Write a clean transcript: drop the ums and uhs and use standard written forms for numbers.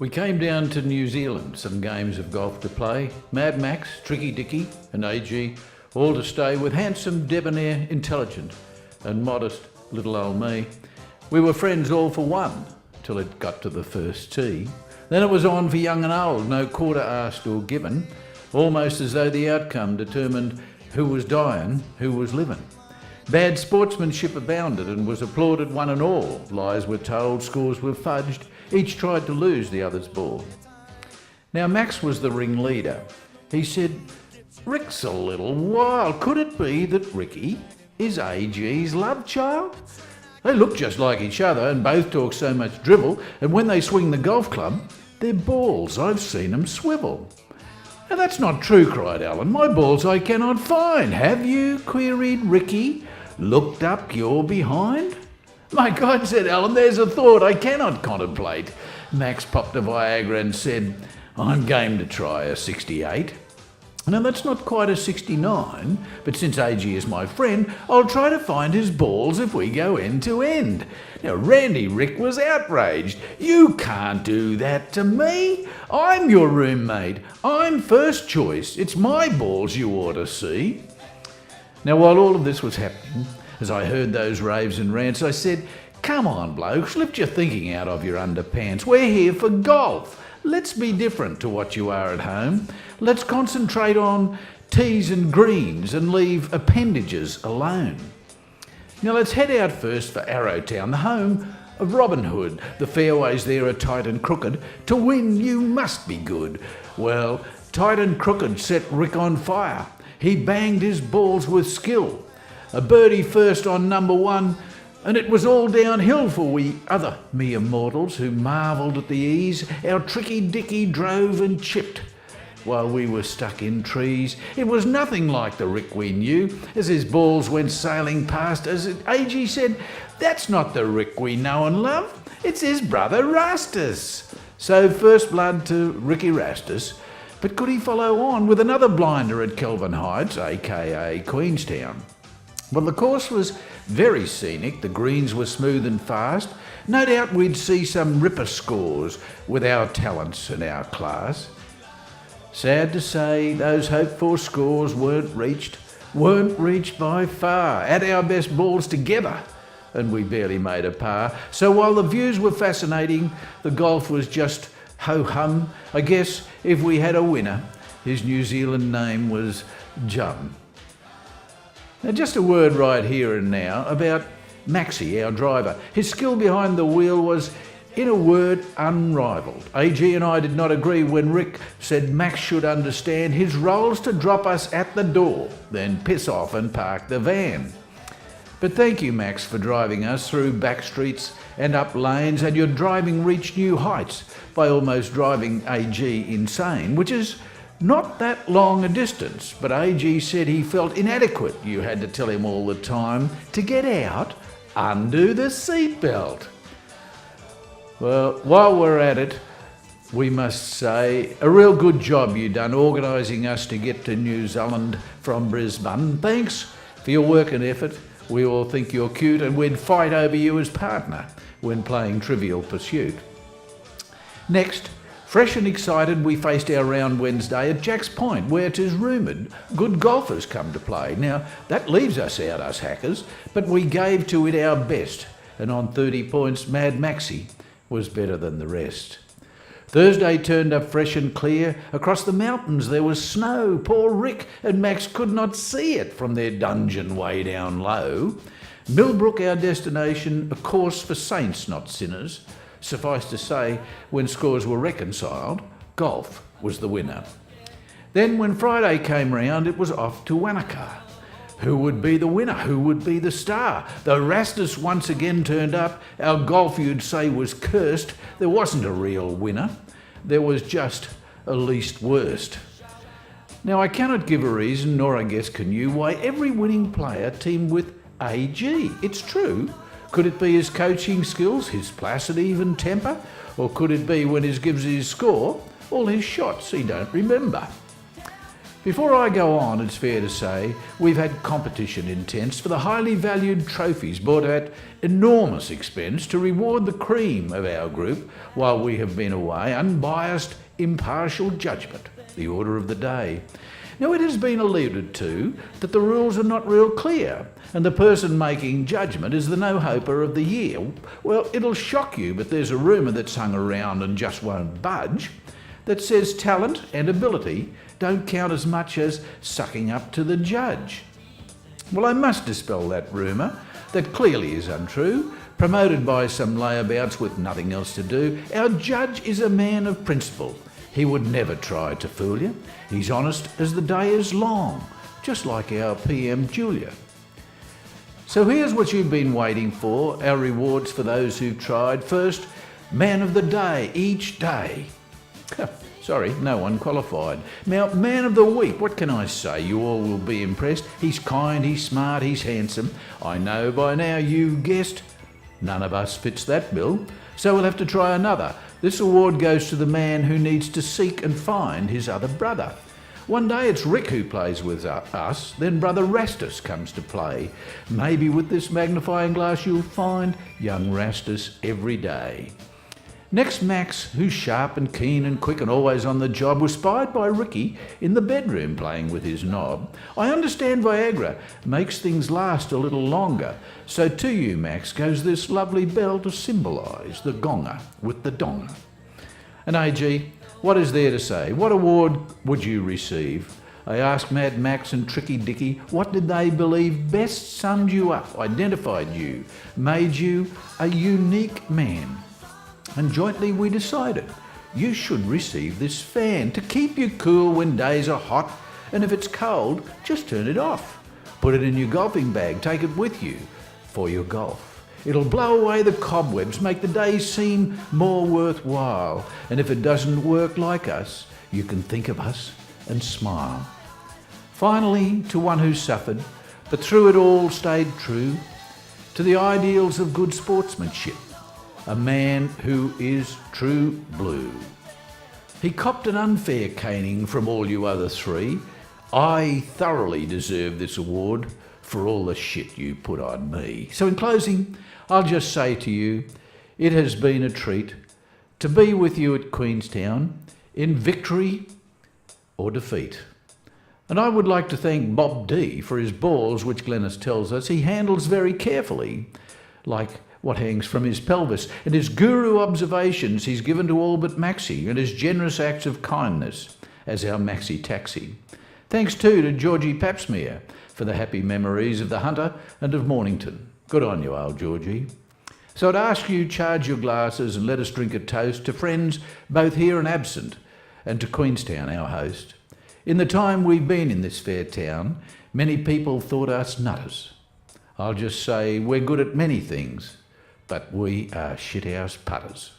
We came down to New Zealand, some games of golf to play. Mad Max, Tricky Dicky and AG, all to stay with handsome, debonair, intelligent and modest little old me. We were friends all for one, till it got to the first tee. Then it was on for young and old, no quarter asked or given, almost as though the outcome determined who was dying, who was living. Bad sportsmanship abounded and was applauded one and all. Lies were told, scores were fudged, each tried to lose the other's ball. Now Max was the ringleader. He said, "Rick's a little wild. Could it be that Ricky is AG's love child? They look just like each other and both talk so much drivel, and when they swing the golf club, their balls, I've seen them swivel." "Now that's not true," cried Alan. "My balls I cannot find." "Have you," queried Ricky, "looked up your behind?" "My God," said Alan, "there's a thought I cannot contemplate." Max popped a Viagra and said, "I'm game to try a 68. Now that's not quite a 69, but since AG is my friend, I'll try to find his balls if we go end to end. Now Randy Rick was outraged. "You can't do that to me. I'm your roommate. I'm first choice. It's my balls you ought to see." Now while all of this was happening, as I heard those raves and rants, I said, "Come on, blokes, lift your thinking out of your underpants. We're here for golf. Let's be different to what you are at home. Let's concentrate on tees and greens and leave appendages alone. Now let's head out first for Arrowtown, the home of Robin Hood. The fairways there are tight and crooked. To win, you must be good." Well, tight and crooked set Rick on fire. He banged his balls with skill. A birdie first on number one, and it was all downhill for we other mere mortals who marvelled at the ease our Tricky Dicky drove and chipped while we were stuck in trees. It was nothing like the Rick we knew as his balls went sailing past us. AG said, "That's not the Rick we know and love, it's his brother Rastus." So first blood to Ricky Rastus, but could he follow on with another blinder at Kelvin Heights, aka Queenstown? Well, the course was very scenic, the greens were smooth and fast. No doubt we'd see some ripper scores with our talents and our class. Sad to say, those hoped-for scores weren't reached by far. At our best balls together, and we barely made a par. So while the views were fascinating, the golf was just ho-hum. I guess if we had a winner, his New Zealand name was Jum. Now just a word right here and now about Maxie, our driver. His skill behind the wheel was, in a word, unrivalled. AG and I did not agree when Rick said Max should understand his role's to drop us at the door, then piss off and park the van. But thank you, Max, for driving us through back streets and up lanes, and your driving reached new heights by almost driving AG insane, which is not that long a distance, but AG said he felt inadequate. You had to tell him all the time to get out, undo the seatbelt. Well, while we're at it, we must say a real good job you done organising us to get to NewZuland from Brisbane. Thanks for your work and effort. We all think you're cute and we'd fight over you as partner when playing Trivial Pursuit. Next, fresh and excited, we faced our round Wednesday at Jack's Point, where 'tis rumoured good golfers come to play. Now, that leaves us out, us hackers, but we gave to it our best, and on 30 points, Mad Maxie was better than the rest. Thursday turned up fresh and clear. Across the mountains there was snow. Poor Rick and Max could not see it from their dungeon way down low. Millbrook, our destination, a course for saints, not sinners. Suffice to say, when scores were reconciled, golf was the winner. Then when Friday came round, it was off to Wanaka. Who would be the winner? Who would be the star? Though Rastus once again turned up, our golf you'd say was cursed. There wasn't a real winner. There was just a least worst. Now I cannot give a reason, nor I guess can you, why every winning player teamed with AG. It's true. Could it be his coaching skills, his placid even temper? Or could it be when he gives his score, all his shots he don't remember? Before I go on, it's fair to say we've had competition intense for the highly valued trophies bought at enormous expense to reward the cream of our group while we have been away. Unbiased, impartial judgment, the order of the day. Now, it has been alluded to that the rules are not real clear and the person making judgment is the no-hoper of the year. Well, it'll shock you, but there's a rumour that's hung around and just won't budge that says talent and ability don't count as much as sucking up to the judge. Well, I must dispel that rumour that clearly is untrue, promoted by some layabouts with nothing else to do. Our judge is a man of principle. He would never try to fool you. He's honest as the day is long, just like our PM Julia. So here's what you've been waiting for, our rewards for those who've tried. First, man of the day, each day. Sorry, no one qualified. Now, man of the week, what can I say? You all will be impressed. He's kind, he's smart, he's handsome. I know by now you've guessed none of us fits that bill, so we'll have to try another. This award goes to the man who needs to seek and find his other brother. One day it's Rick who plays with us, then brother Rastus comes to play. Maybe with this magnifying glass you'll find young Rastus every day. Next, Max, who's sharp and keen and quick and always on the job, was spied by Ricky in the bedroom playing with his knob. I understand Viagra makes things last a little longer, so to you, Max, goes this lovely bell to symbolise the gonger with the donger. And AG, what is there to say? What award would you receive? I asked Mad Max and Tricky Dicky, what did they believe best summed you up, identified you, made you a unique man? And jointly we decided you should receive this fan to keep you cool when days are hot, and if it's cold, just turn it off. Put it in your golfing bag, take it with you for your golf. It'll blow away the cobwebs, make the days seem more worthwhile, and if it doesn't work like us, you can think of us and smile. Finally, to one who suffered, but through it all stayed true to the ideals of good sportsmanship, a man who is true blue. He copped an unfair caning from all you other three. I thoroughly deserve this award for all the shit you put on me. So in closing, I'll just say to you, it has been a treat to be with you at Queenstown in victory or defeat. And I would like to thank Bob D for his balls, which Glennis tells us he handles very carefully, like what hangs from his pelvis, and his guru observations he's given to all but Maxie, and his generous acts of kindness as our Maxie taxi. Thanks too to Georgie Papsmere for the happy memories of the Hunter and of Mornington. Good on you, old Georgie. So I'd ask you charge your glasses and let us drink a toast to friends both here and absent, and to Queenstown, our host. In the time we've been in this fair town, many people thought us nutters. I'll just say we're good at many things, but we are shithouse putters.